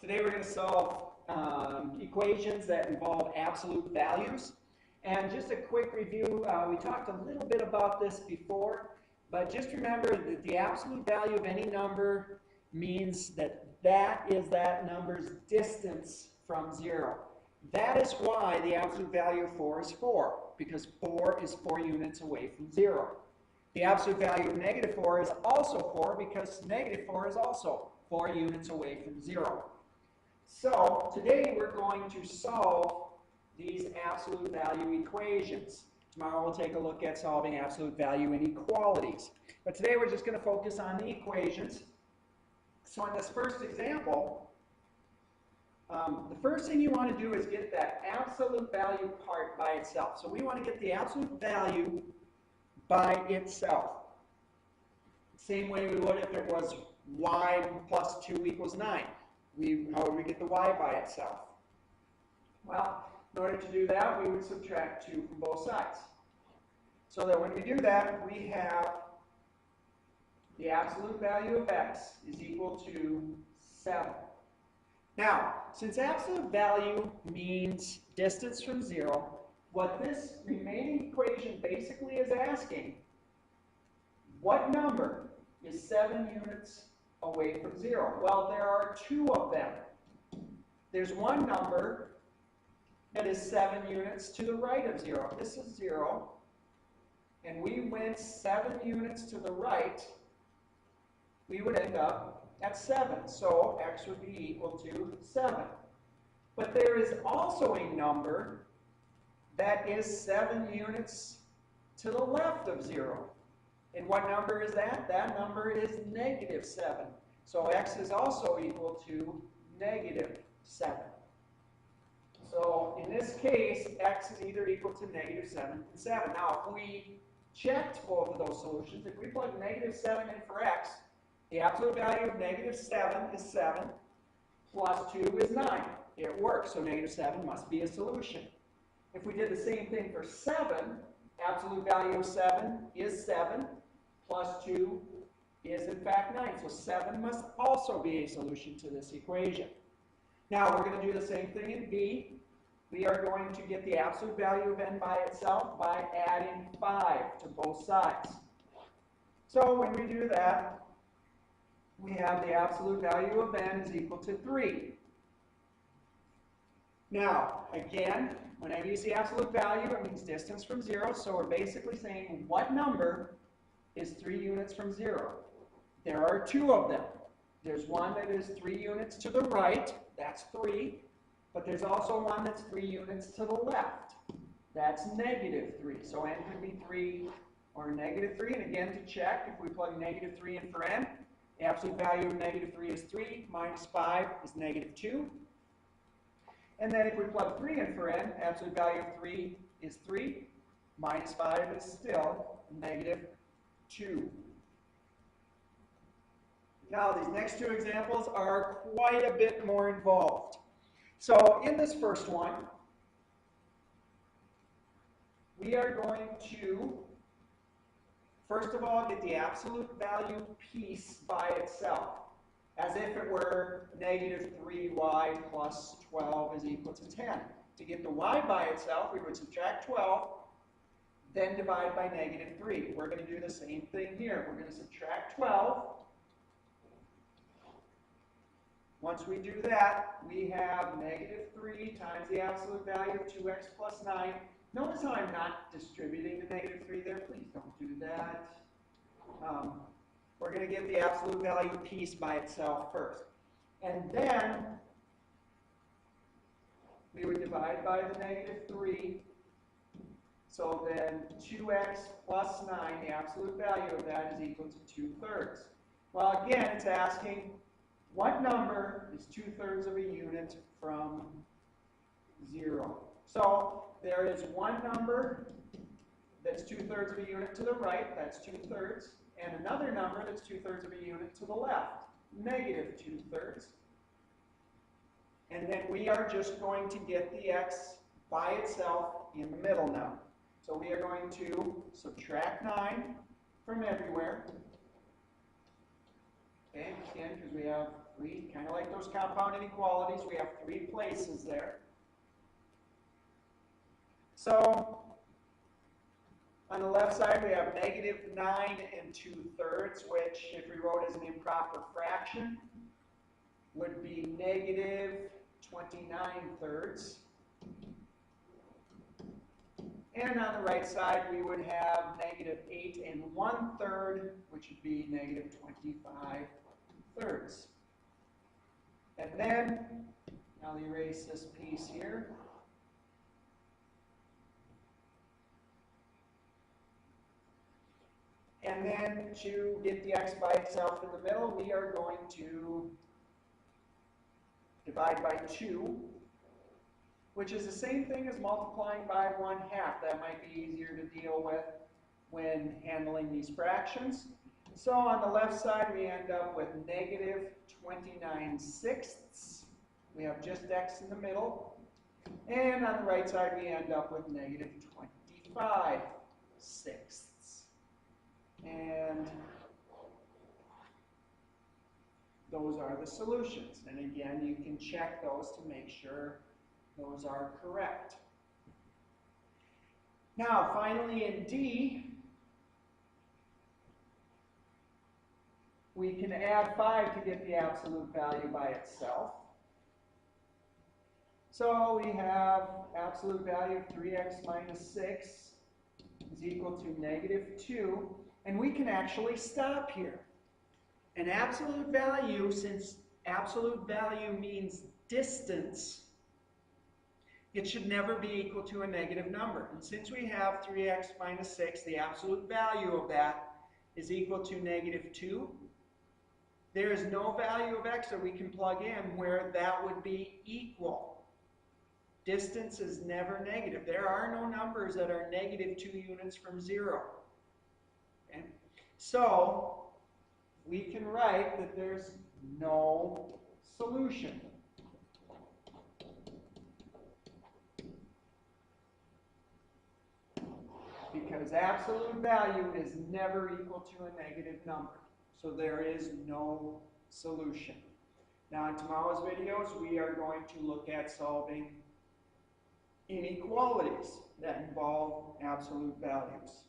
Today we're going to solve equations that involve absolute values. And just a quick review, we talked a little bit about this before, but just remember that the absolute value of any number means that that is that number's distance from 0. That is why the absolute value of 4 is 4, because 4 is 4 units away from 0. The absolute value of negative 4 is also 4, because negative 4 is also 4 units away from 0. So today we're going to solve these absolute value equations. Tomorrow we'll take a look at solving absolute value inequalities. But today we're just going to focus on the equations. So in this first example, the first thing you want to do is get that absolute value part by itself. So we want to get the absolute value by itself. Same way we would if it was y plus 2 equals 9. How would we get the y by itself? Well, in order to do that, we would subtract 2 from both sides. So that when we do that, we have the absolute value of x is equal to 7. Now, since absolute value means distance from 0, what this remaining equation basically is asking, what number is 7 units away from 0? Well, there are 2 of them. There's one number that is 7 units to the right of 0. This is 0. And we went 7 units to the right. We would end up at 7. So x would be equal to 7. But there is also a number that is 7 units to the left of 0. And what number is that? That number is negative 7. So x is also equal to negative 7. So in this case, x is either equal to negative 7 and 7. Now, if we checked both of those solutions, if we plug negative 7 in for x, the absolute value of negative 7 is 7, plus 2 is 9. It works, so negative 7 must be a solution. If we did the same thing for 7, absolute value of 7 is 7, plus 2 is in fact 9. So 7 must also be a solution to this equation. Now we're going to do the same thing in b. We are going to get the absolute value of n by itself by adding 5 to both sides. So when we do that, we have the absolute value of n is equal to 3. Now, again, whenever you see absolute value, it means distance from 0. So we're basically saying what number is 3 units from 0. There are 2 of them. There's one that is 3 units to the right. That's 3. But there's also one that's 3 units to the left. That's negative 3. So n could be 3 or negative 3. And again, to check, if we plug negative 3 in for n, the absolute value of negative 3 is 3, minus 5 is negative 2. And then if we plug 3 in for n, absolute value of 3 is 3, minus 5 is still negative 2. Now, these next 2 examples are quite a bit more involved. So in this first one, we are going to, first of all, get the absolute value piece by itself, as if it were negative 3y plus 12 is equal to 10. To get the y by itself, we would subtract 12, then divide by negative 3. We're going to do the same thing here. We're going to subtract 12. Once we do that, we have negative 3 times the absolute value of 2x plus 9. Notice how I'm not distributing the negative 3 there. Please don't do that. We're going to get the absolute value piece by itself first. And then we would divide by the negative 3. So then 2x plus 9, the absolute value of that is equal to 2/3. Well, again, it's asking what number is 2/3 of a unit from 0. So there is one number that's 2/3 of a unit to the right, that's 2/3, and another number that's 2/3 of a unit to the left, negative 2/3. And then we are just going to get the x by itself in the middle now. So we are going to subtract 9 from everywhere. Okay, again, because we have Three, kind of like those compound inequalities, we have three places there. So, on the left side, we have negative 9 2/3, which, if we wrote as an improper fraction, would be negative 29/3. And on the right side, we would have negative 8 1/3, which would be negative 25/3. And then, I'll erase this piece here. And then to get the x by itself in the middle, we are going to divide by 2, which is the same thing as multiplying by 1/2. That might be easier to deal with when handling these fractions. So on the left side, we end up with negative 29/6. We have just x in the middle. And on the right side, we end up with negative 25/6. And those are the solutions. And again, you can check those to make sure those are correct. Now, finally in D, we can add 5 to get the absolute value by itself. So we have absolute value of 3x minus 6 is equal to negative 2. And we can actually stop here. An absolute value, since absolute value means distance, it should never be equal to a negative number. And since we have 3x minus 6, the absolute value of that is equal to negative 2. There is no value of x that we can plug in where that would be equal. Distance is never negative. There are no numbers that are negative 2 units from 0. Okay? So, we can write that there's no solution. Because absolute value is never equal to a negative number. So there is no solution. Now in tomorrow's videos, we are going to look at solving inequalities that involve absolute values.